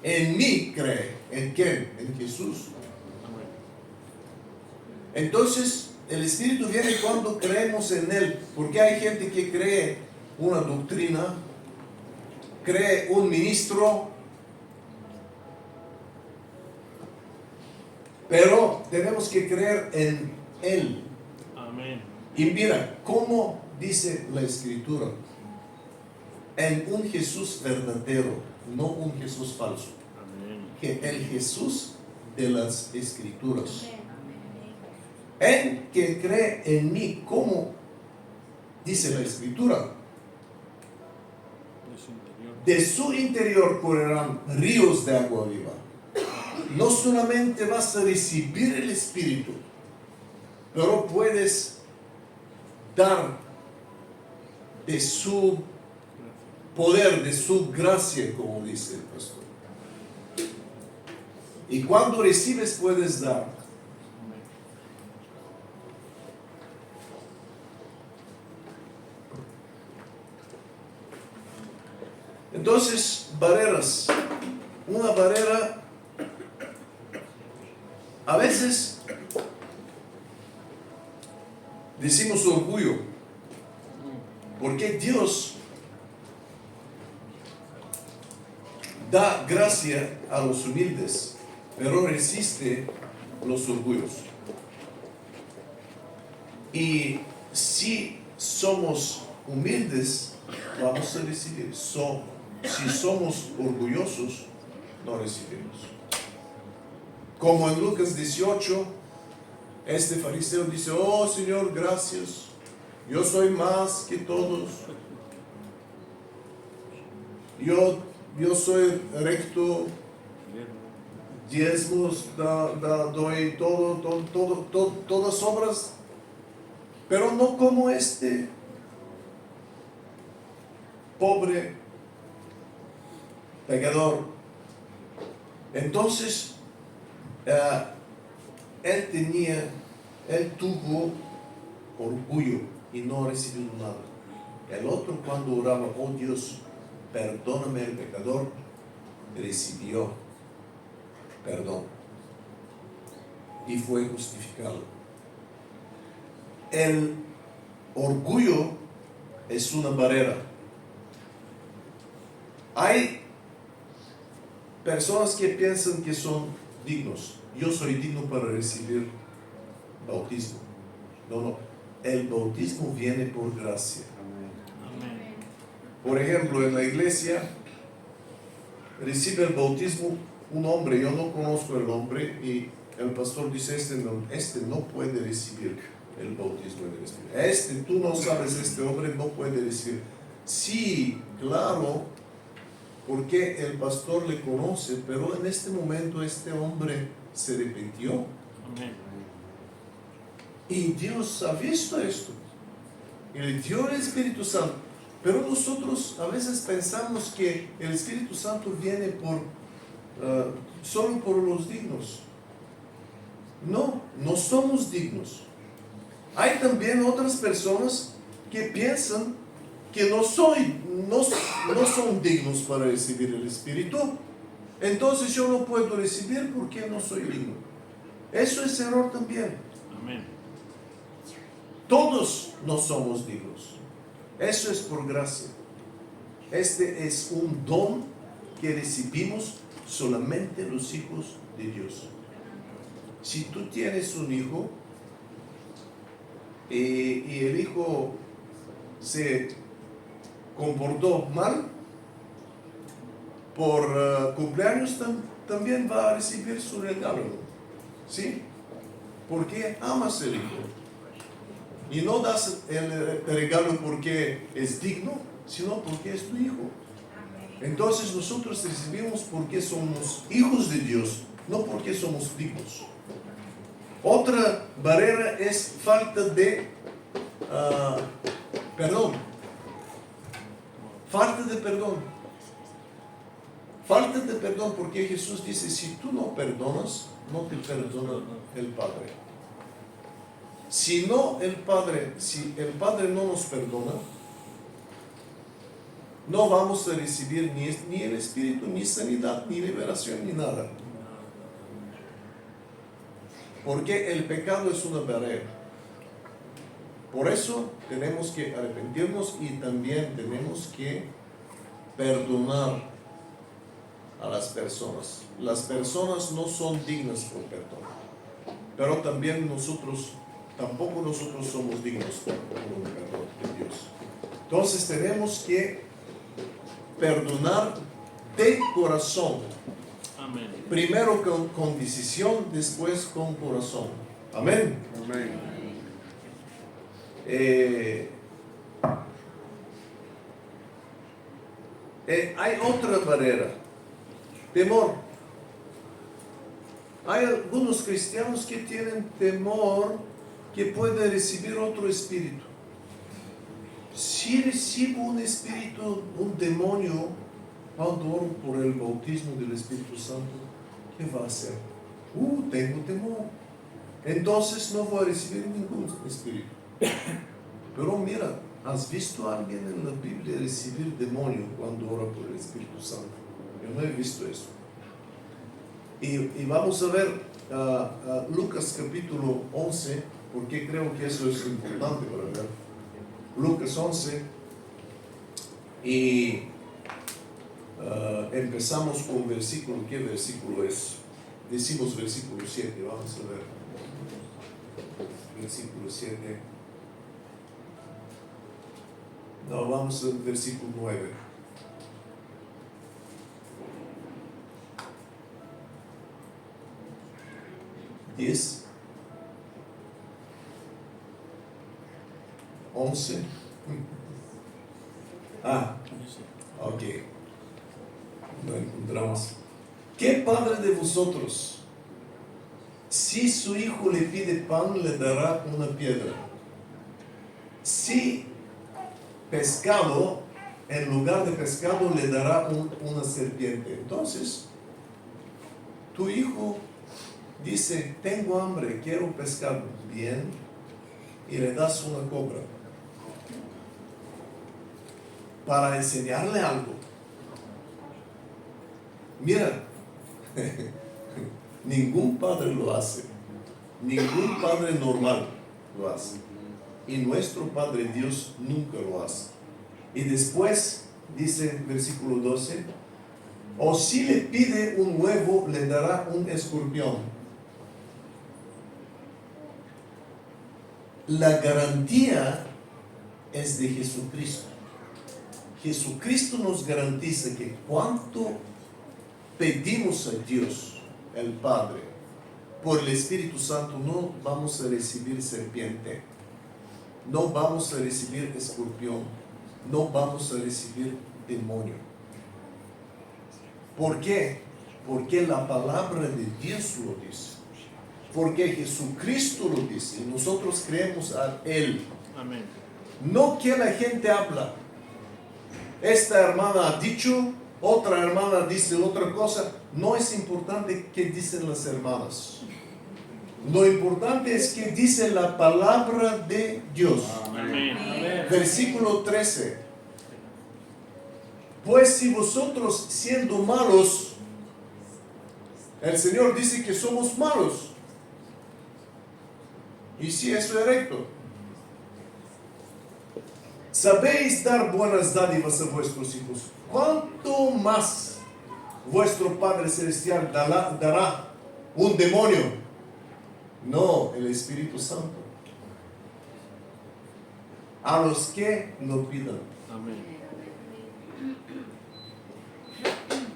En mí cree. ¿En quién? En Jesús. Entonces, el Espíritu viene cuando creemos en Él. Porque hay gente que cree una doctrina, cree un ministro, pero tenemos que creer en Él. Amén. Y mira, ¿cómo dice la Escritura? En un Jesús verdadero, no un Jesús falso. Amén. Que el Jesús de las Escrituras. El que cree en mí, ¿cómo dice la Escritura? De su interior correrán ríos de agua viva. No solamente vas a recibir el Espíritu, pero puedes dar de su poder, de su gracia, como dice el pastor. Y cuando recibes, puedes dar. Entonces, barreras. una barrera, a veces decimos orgullo, porque Dios da gracia a los humildes, pero resiste los orgullos. Y si somos humildes, vamos a recibir. Si somos orgullosos, no recibimos. Como en Lucas 18, este fariseo dice: oh Señor, gracias, yo soy más que todos. Yo soy recto, diezmos, doy todas obras, pero no como este pobre pecador. Entonces, él tuvo orgullo y no recibió nada. El otro, cuando oraba: oh Dios, perdóname el pecador, recibió perdón y fue justificado. El orgullo es una barrera. Hay personas que piensan que son dignos. Yo soy digno para recibir bautismo. No. El bautismo viene por gracia. Amén. Por ejemplo, en la iglesia recibe el bautismo un hombre. Yo no conozco el hombre y el pastor dice: este no puede recibir el bautismo del Espíritu. Tú no sabes, este hombre no puede recibir. Sí, claro, porque el pastor le conoce, pero en este momento este hombre se arrepintió. Amén. Y Dios ha visto esto y le dio el Espíritu Santo. Pero nosotros a veces pensamos que el Espíritu Santo viene solo por los dignos. No somos dignos. Hay también otras personas que piensan que no son dignos para recibir el Espíritu. Entonces yo no puedo recibir porque no soy digno. Eso es error también. Amén. Todos no somos dignos. Eso es por gracia. Este es un don que recibimos solamente los hijos de Dios. Si tú tienes un hijo y el hijo se comportó mal, por cumpleaños también va a recibir su regalo, ¿sí? Porque amas el hijo. Y no das el regalo porque es digno, sino porque es tu hijo. Entonces nosotros recibimos porque somos hijos de Dios, no porque somos dignos. Otra barrera es falta de perdón. Falta de perdón. Falta de perdón porque Jesús dice: si tú no perdonas, no te perdona el Padre. Si el Padre no nos perdona, no vamos a recibir ni el Espíritu, ni sanidad, ni liberación, ni nada. Porque el pecado es una barrera. Por eso tenemos que arrepentirnos y también tenemos que perdonar a las personas. Las personas no son dignas por perdón, pero también tampoco nosotros somos dignos por el perdón de Dios. Entonces tenemos que perdonar de corazón. Amén. Primero con decisión, después con corazón. Amén. Amén. Hay otra barrera: temor. Hay algunos cristianos que tienen temor que puede recibir otro espíritu. Si recibo un espíritu, un demonio, cuando oro por el bautismo del Espíritu Santo, ¿qué va a hacer? Tengo temor. Entonces no voy a recibir ningún espíritu. Pero mira, ¿has visto a alguien en la Biblia recibir demonio cuando ora por el Espíritu Santo? Yo no he visto eso. Y vamos a ver Lucas capítulo 11, porque creo que eso es importante para ver. Lucas 11, y empezamos con versículo. ¿Qué versículo es? Decimos versículo 7, vamos a ver. Versículo 7. No, vamos al versículo 9. ¿10? 11. Ok. Lo encontramos. ¿Qué padre de vosotros, si su hijo le pide pan, le dará una piedra? Si pescado, en lugar de pescado, le dará una serpiente. Entonces, tu hijo dice, tengo hambre, quiero pescado. Bien, y le das una cobra para enseñarle algo. Mira, ningún padre lo hace, ningún padre normal lo hace, y nuestro Padre Dios nunca lo hace. Y después dice versículo 12, o si le pide un huevo, le dará un escorpión. La garantía es de Jesucristo. Jesucristo nos garantiza que cuanto pedimos a Dios, el Padre, por el Espíritu Santo, no vamos a recibir serpiente, no vamos a recibir escorpión, no vamos a recibir demonio. ¿Por qué? Porque la palabra de Dios lo dice. Porque Jesucristo lo dice y nosotros creemos a Él. Amén. No que la gente habla. Esta hermana ha dicho, otra hermana dice otra cosa. No es importante qué dicen las hermanas. Lo importante es que dice la palabra de Dios. Amén. Versículo 13. Pues si vosotros siendo malos, el Señor dice que somos malos. Y si eso es recto. Sabéis dar buenas dádivas a vuestros hijos, ¿cuánto más vuestro Padre Celestial dará un demonio? No, el Espíritu Santo. A los que lo pidan. Amén.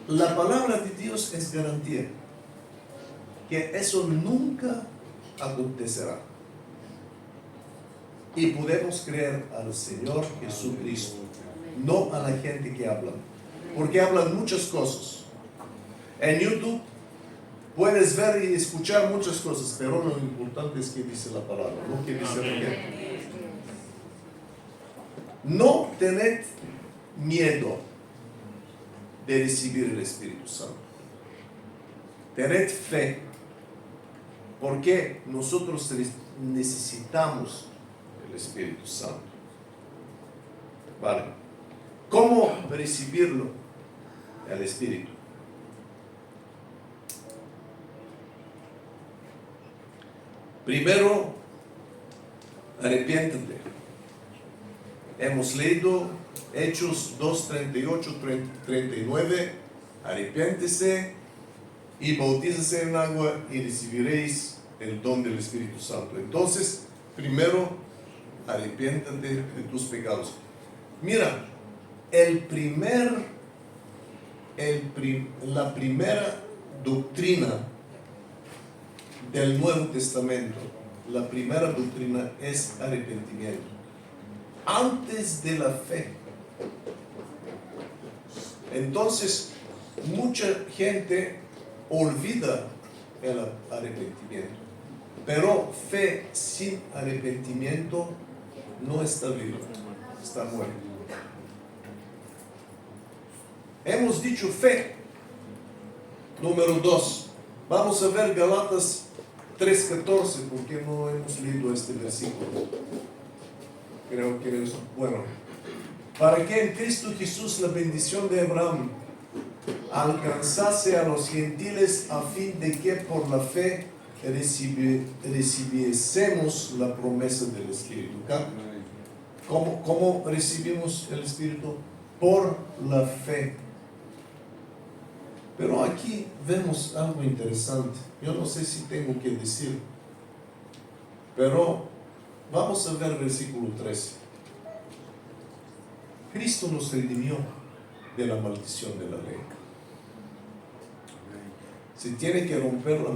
La palabra de Dios es garantía que eso nunca acontecerá. Y podemos creer al Señor Jesucristo, no a la gente que habla, porque hablan muchas cosas. En YouTube puedes ver y escuchar muchas cosas, pero lo importante es que dice la palabra, no que dice la gente. No tened miedo de recibir el Espíritu Santo. Tened fe, porque nosotros necesitamos el Espíritu Santo. Vale. ¿Cómo recibirlo? El Espíritu. Primero, arrepiéntete. Hemos leído Hechos 2, 38, 39. Arrepiéntese y bautízase en agua y recibiréis el don del Espíritu Santo. Entonces, primero, arrepiéntate de tus pecados. Mira, la primera doctrina del Nuevo Testamento, la primera doctrina es arrepentimiento. Antes de la fe. Entonces, mucha gente olvida el arrepentimiento. Pero fe sin arrepentimiento no está viva, está muerta. Hemos dicho fe. Número 2. Vamos a ver Galatas 3:14, porque no hemos leído este versículo. Creo que es bueno. Para que en Cristo Jesús la bendición de Abraham alcanzase a los gentiles a fin de que por la fe recibiésemos la promesa del Espíritu. ¿Cómo recibimos el Espíritu? Por la fe. Pero aquí vemos algo interesante. Yo no sé si tengo que decir, pero vamos a ver el versículo 13. Cristo nos redimió de la maldición de la ley. Se tiene que romper la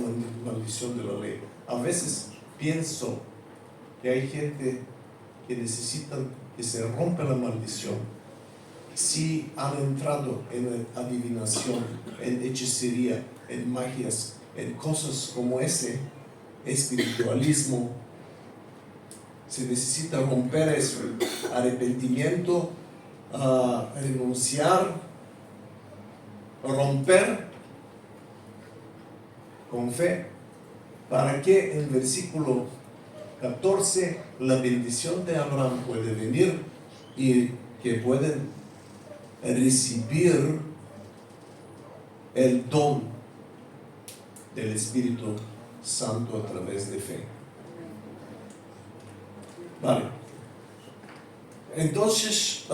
maldición de la ley. A veces pienso que hay gente que necesitan que se rompa la maldición. Si han entrado en adivinación, en hechicería, en magias, en cosas como ese, espiritualismo, se necesita romper eso. Arrepentimiento, renunciar, romper con fe, para que en versículo 14 la bendición de Abraham puede venir y que pueden recibir el don del Espíritu Santo a través de fe. Vale. Entonces,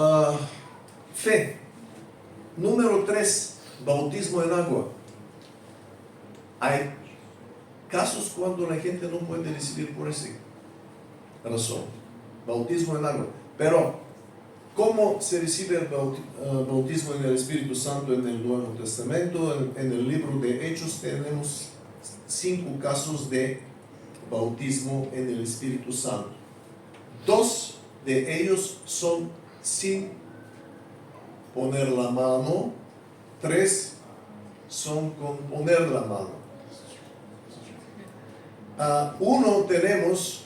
fe. Número 3, bautismo en agua. Hay casos cuando la gente no puede recibir por esa razón. Bautismo en agua. Pero, ¿cómo se recibe el bautismo en el Espíritu Santo en el Nuevo Testamento? En el libro de Hechos tenemos 5 casos de bautismo en el Espíritu Santo. 2 de ellos son sin poner la mano. 3 son con poner la mano. Uno tenemos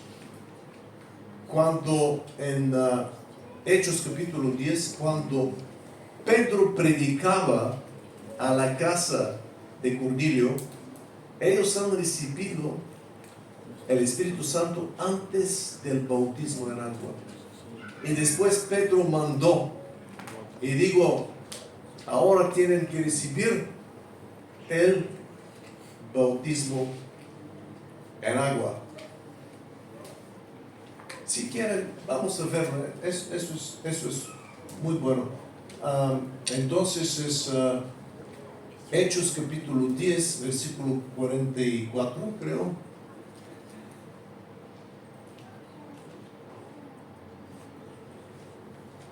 cuando en Hechos capítulo 10, cuando Pedro predicaba a la casa de Cornelio, ellos han recibido el Espíritu Santo antes del bautismo en agua. Y después Pedro mandó y dijo, ahora tienen que recibir el bautismo en agua. Si quieren, vamos a ver, eso es muy bueno. Entonces es Hechos capítulo 10, versículo 44, creo.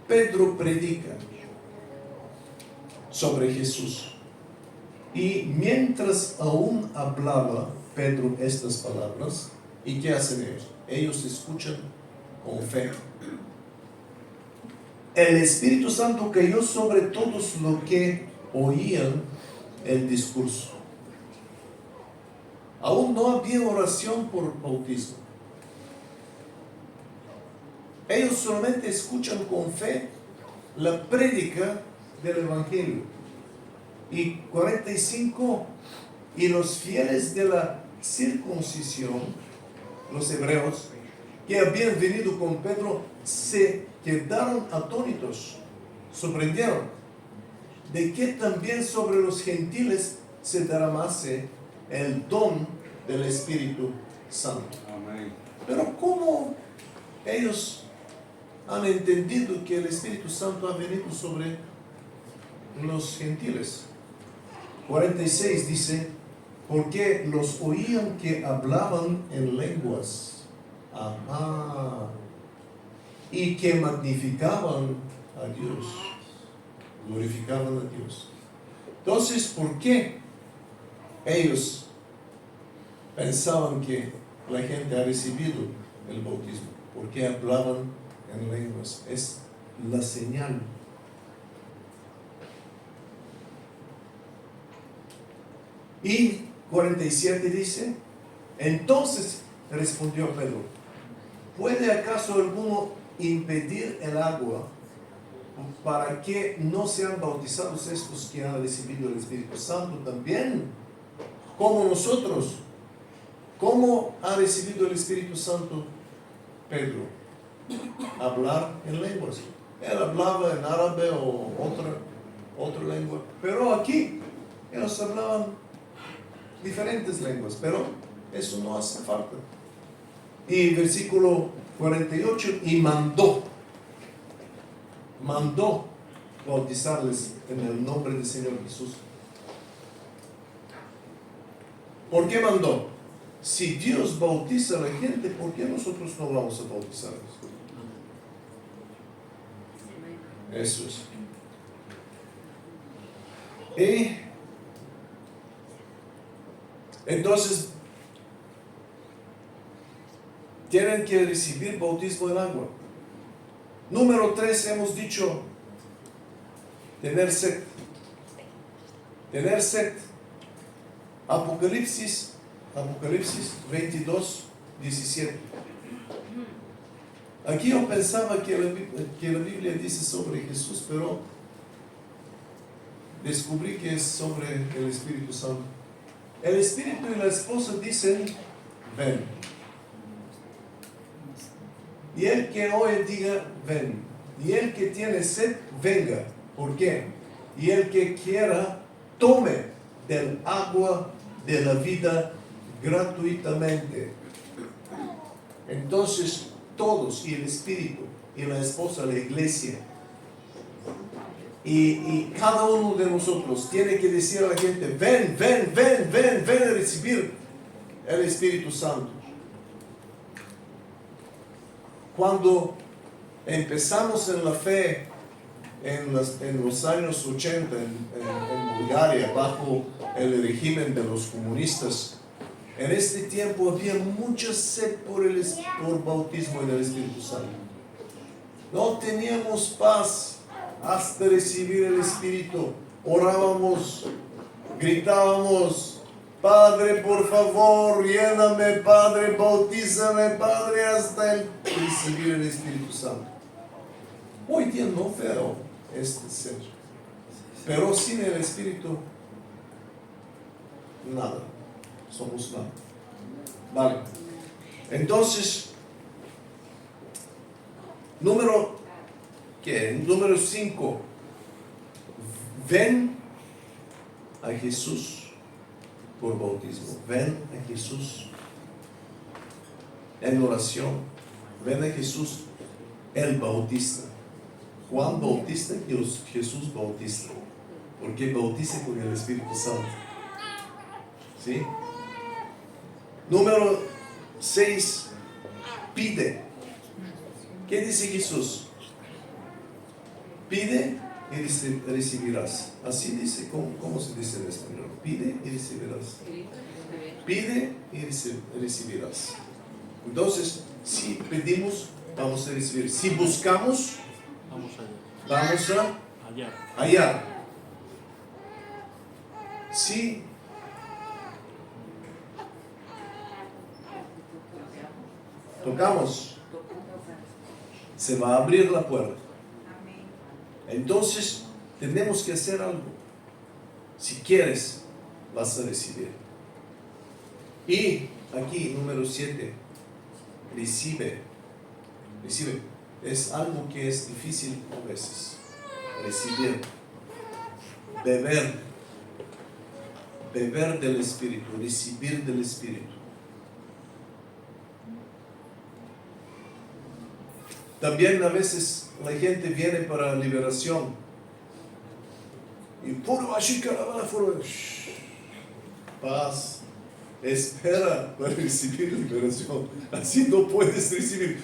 Pedro predica sobre Jesús. Y mientras aún hablaba Pedro estas palabras, ¿y qué hacen ellos? Ellos escuchan con fe. El Espíritu Santo cayó sobre todos los que oían el discurso. Aún no había oración por bautismo. Ellos solamente escuchan con fe la prédica del Evangelio. Y 45, y los fieles de la circuncisión, los hebreos, que habían venido con Pedro, se quedaron atónitos, sorprendieron, de que también sobre los gentiles se derramase el don del Espíritu Santo. Amén. Pero ¿cómo ellos han entendido que el Espíritu Santo ha venido sobre los gentiles? 46 dice, porque los oían que hablaban en lenguas, y que magnificaban a Dios, glorificaban a Dios. Entonces, ¿por qué ellos pensaban que la gente ha recibido el bautismo? Porque hablaban en lenguas. Es la señal. Y 47 dice, entonces respondió Pedro, ¿puede acaso alguno impedir el agua para que no sean bautizados estos que han recibido el Espíritu Santo también, como nosotros? ¿Cómo ha recibido el Espíritu Santo Pedro? Hablar en lenguas. Él hablaba en árabe o otra lengua. Pero aquí ellos hablaban diferentes lenguas, pero eso no hace falta. Y versículo 48, y mandó bautizarles en el nombre del Señor Jesús. ¿Por qué mandó? Si Dios bautiza a la gente, ¿por qué nosotros no vamos a bautizarlos? Eso es. Y entonces tienen que recibir bautismo en agua. Número 3, hemos dicho tener sed. Tener sed. Apocalipsis 22, 17. Aquí yo pensaba que la Biblia dice sobre Jesús, pero descubrí que es sobre el Espíritu Santo. El Espíritu y la esposa dicen, ven. Y el que oye diga, ven. Y el que tiene sed, venga. ¿Por qué? Y el que quiera, tome del agua de la vida gratuitamente. Entonces, todos, y el Espíritu, y la esposa, la iglesia, y cada uno de nosotros tiene que decir a la gente, ven a recibir el Espíritu Santo. Cuando empezamos en la fe en los años 80 en Bulgaria, bajo el régimen de los comunistas, en este tiempo había mucha sed por bautismo en el Espíritu Santo. No teníamos paz hasta recibir el Espíritu. Orábamos, gritábamos, Padre, por favor, lléname, Padre, bautízame, Padre, hasta recibir el Espíritu Santo. Hoy día no veo este ser, pero sin el Espíritu, nada, somos nada. Vale, entonces, número 5, ven a Jesús por bautismo, ven a Jesús en oración, ven a Jesús el Bautista. Juan Bautista y Jesús Bautista, porque bautiza con el Espíritu Santo. ¿Sí? Número 6, pide. ¿Qué dice Jesús? Pide y recibirás. Así dice, ¿cómo se dice en español? Pide y recibirás. Pide y recibirás. Entonces, si pedimos, vamos a recibir. Si buscamos, vamos a hallar. Si tocamos, se va a abrir la puerta. Entonces, tenemos que hacer algo. Si quieres, vas a recibir. Y aquí, número 7, recibe. Es algo que es difícil a veces. Recibir. Beber del Espíritu, recibir del Espíritu. También a veces la gente viene para liberación. Y paz. Espera para recibir liberación. Así no puedes recibir.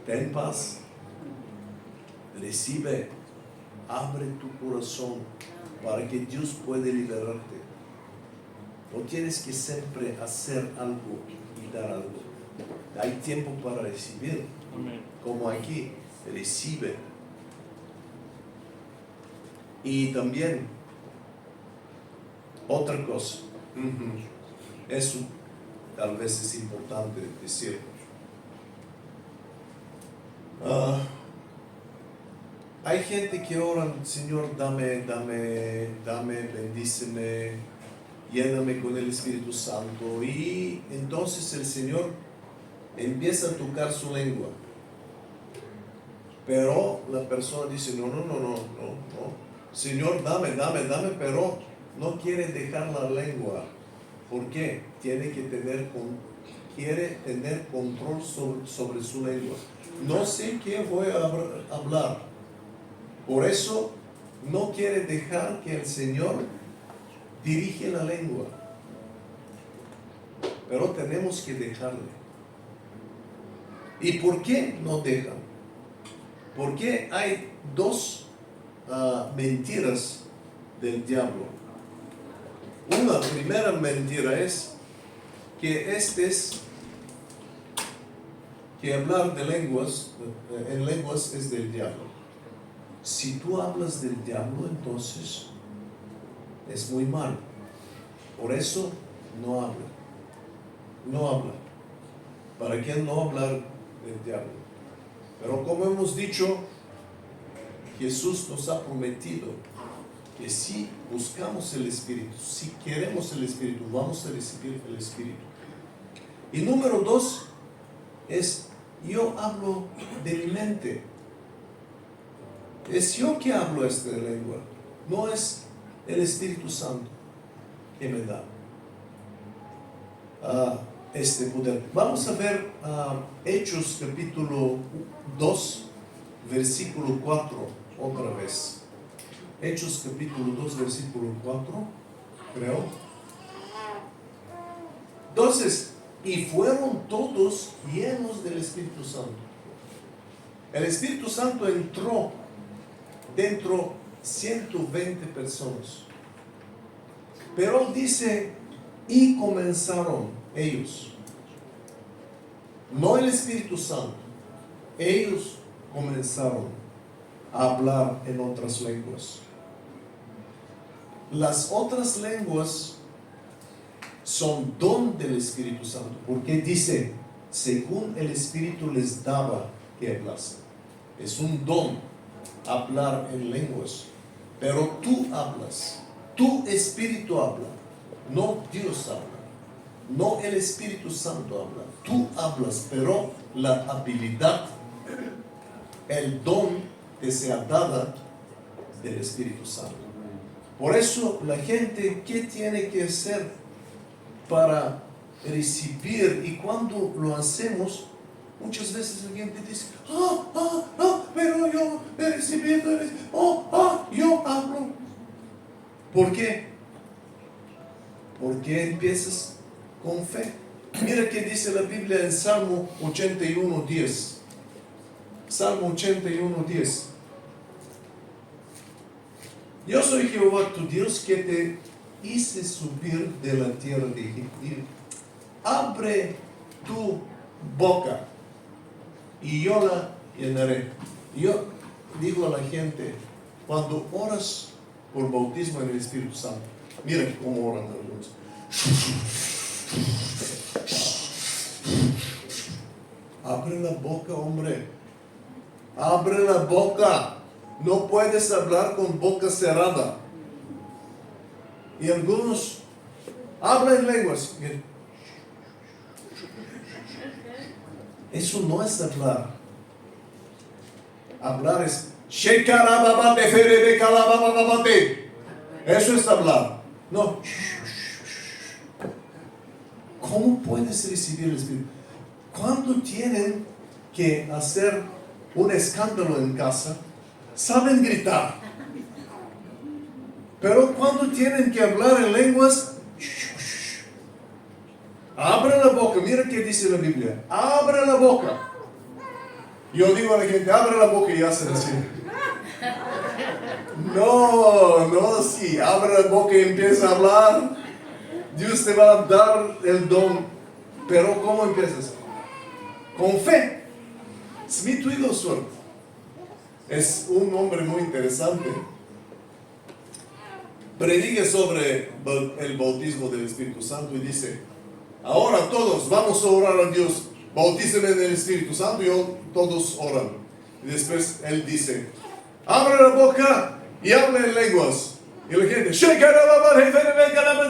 Ten paz. Recibe. Abre tu corazón para que Dios pueda liberarte. No tienes que siempre hacer algo y dar algo. Hay tiempo para recibir. Amén. Como aquí, recibe. Y también, otra cosa. Eso tal vez es importante decir. Hay gente que ora, Señor, dame, bendíceme, lléname con el Espíritu Santo. Y entonces el Señor empieza a tocar su lengua. Pero la persona dice, no. Señor, dame, pero no quiere dejar la lengua. ¿Por qué? Quiere tener control sobre su lengua. No sé qué voy a hablar. Por eso no quiere dejar que el Señor dirige la lengua. Pero tenemos que dejarle. ¿Y por qué no dejan? Porque hay dos mentiras del diablo. Una primera mentira es que que hablar de lenguas, en lenguas es del diablo. Si tú hablas del diablo, entonces es muy mal. Por eso no habla. No habla. ¿Para qué no hablar del diablo? Pero como hemos dicho, Jesús nos ha prometido que si buscamos el Espíritu, si queremos el Espíritu, vamos a recibir el Espíritu. Y número 2 es, yo hablo de mi mente. Es yo que hablo esta lengua, no es el Espíritu Santo que me da este poder. Vamos a ver Hechos capítulo 2, versículo 4, otra vez. Hechos capítulo 2, versículo 4, creo. Entonces, y fueron todos llenos del Espíritu Santo. El Espíritu Santo entró dentro 120 personas. Pero dice, y comenzaron ellos. No el Espíritu Santo. Ellos comenzaron a hablar en otras lenguas. Las otras lenguas son don del Espíritu Santo, porque dice, según el Espíritu les daba que hablasen. Es un don hablar en lenguas, pero tú hablas, tu Espíritu habla, no Dios habla, no el Espíritu Santo habla, tú hablas, pero la habilidad, el don te sea dada del Espíritu Santo. Por eso la gente, ¿qué tiene que hacer para recibir? Y cuando lo hacemos, muchas veces la gente dice, pero yo he recibido, yo hablo. ¿Por qué? Porque empiezas con fe. Mira qué dice la Biblia en Salmo 81:10. Salmo 81:10. Yo soy Jehová tu Dios que te hice subir de la tierra de Egipto. Abre tu boca y yo la llenaré. Yo digo a la gente, cuando oras por bautismo en el Espíritu Santo, mira cómo oran algunos. Abre la boca, hombre. Abre la boca. No puedes hablar con boca cerrada. Y algunos hablan lenguas. Eso no es hablar. Hablar es eso es hablar. No. ¿Cómo puedes recibir el Espíritu? Cuando tienen que hacer un escándalo en casa, saben gritar. Pero cuando tienen que hablar en lenguas, abre la boca. Mira qué dice la Biblia. Abre la boca. Yo digo a la gente, abre la boca y hacen así. No, sí. Abre la boca y empieza a hablar. Dios te va a dar el don. Pero ¿cómo empiezas? Con fe. Smith Wigglesworth es un hombre muy interesante. Predica sobre el bautismo del Espíritu Santo y dice, ahora todos vamos a orar a Dios, bautíceme en el Espíritu Santo, y todos oran. Y después él dice, abre la boca y habla en lenguas. Y la gente,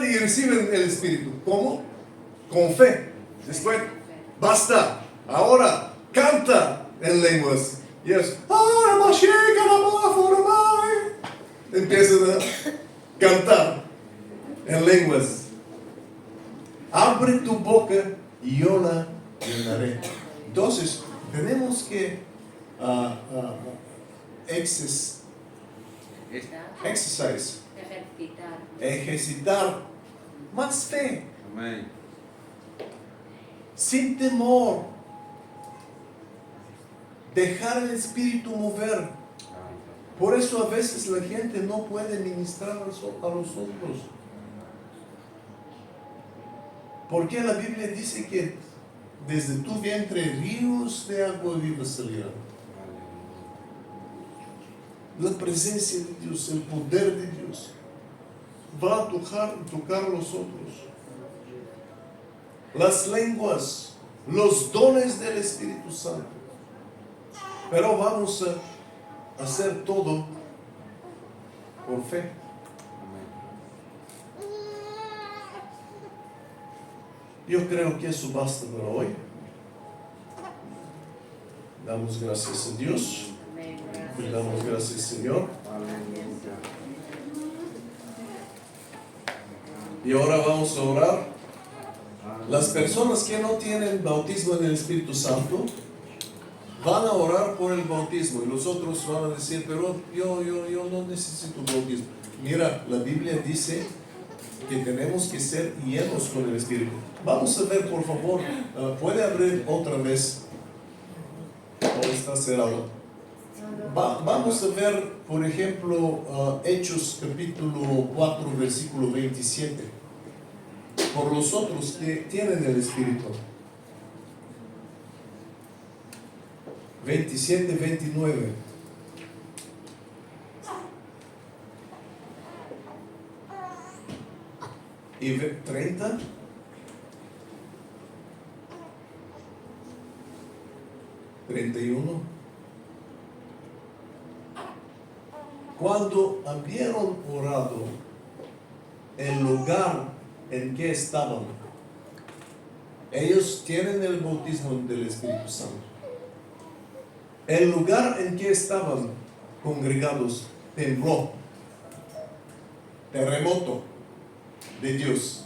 y reciben el Espíritu. ¿Cómo? Con fe. Después, basta, ahora canta en lenguas. Y es, empiezan a cantar en lenguas. Abre tu boca y yo la llenaré. Entonces, tenemos que ejercitar más fe, Amén. sin temor, dejar el Espíritu mover. Por eso a veces la gente no puede ministrar a los otros. Porque la Biblia dice que desde tu vientre ríos de agua viva salirán. La presencia de Dios, el poder de Dios va a tocar a los otros. Las lenguas, los dones del Espíritu Santo. Pero vamos a hacer todo por fe. Yo creo que eso basta para hoy. Damos gracias a Dios. Le damos gracias, Señor. Y ahora vamos a orar. Las personas que no tienen bautismo en el Espíritu Santo van a orar por el bautismo y los otros van a decir, pero yo no necesito bautismo. Mira, la Biblia dice que tenemos que ser llenos con el Espíritu. Vamos a ver, por favor, puede abrir otra vez. ¿O está cerrado? Vamos a ver, por ejemplo, Hechos capítulo 4, versículo 27. Por los otros que tienen el Espíritu. 27, 29. Y 30. Cuando habieron orado, el lugar en que estaban, ellos tienen el bautismo del Espíritu Santo. El lugar en que estaban congregados tembló, terremoto de Dios.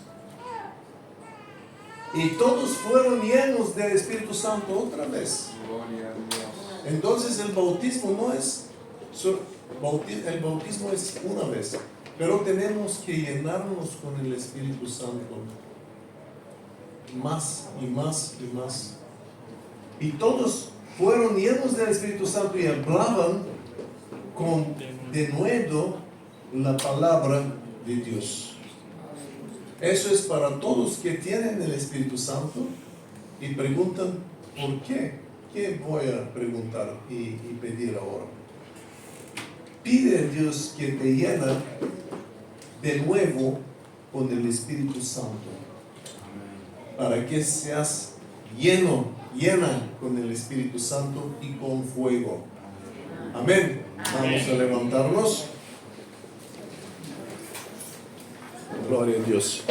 Y todos fueron llenos del Espíritu Santo otra vez. Entonces el bautismo no es, el bautismo es una vez, pero tenemos que llenarnos con el Espíritu Santo más y más y más. Y todos fueron llenos del Espíritu Santo y hablaban con denuedo la palabra de Dios. Eso es para todos que tienen el Espíritu Santo y preguntan ¿por qué? ¿Qué voy a preguntar y pedir ahora? Pide a Dios que te llene de nuevo con el Espíritu Santo, para que seas llena con el Espíritu Santo y con fuego. Amén. Vamos a levantarnos. Gloria a Dios.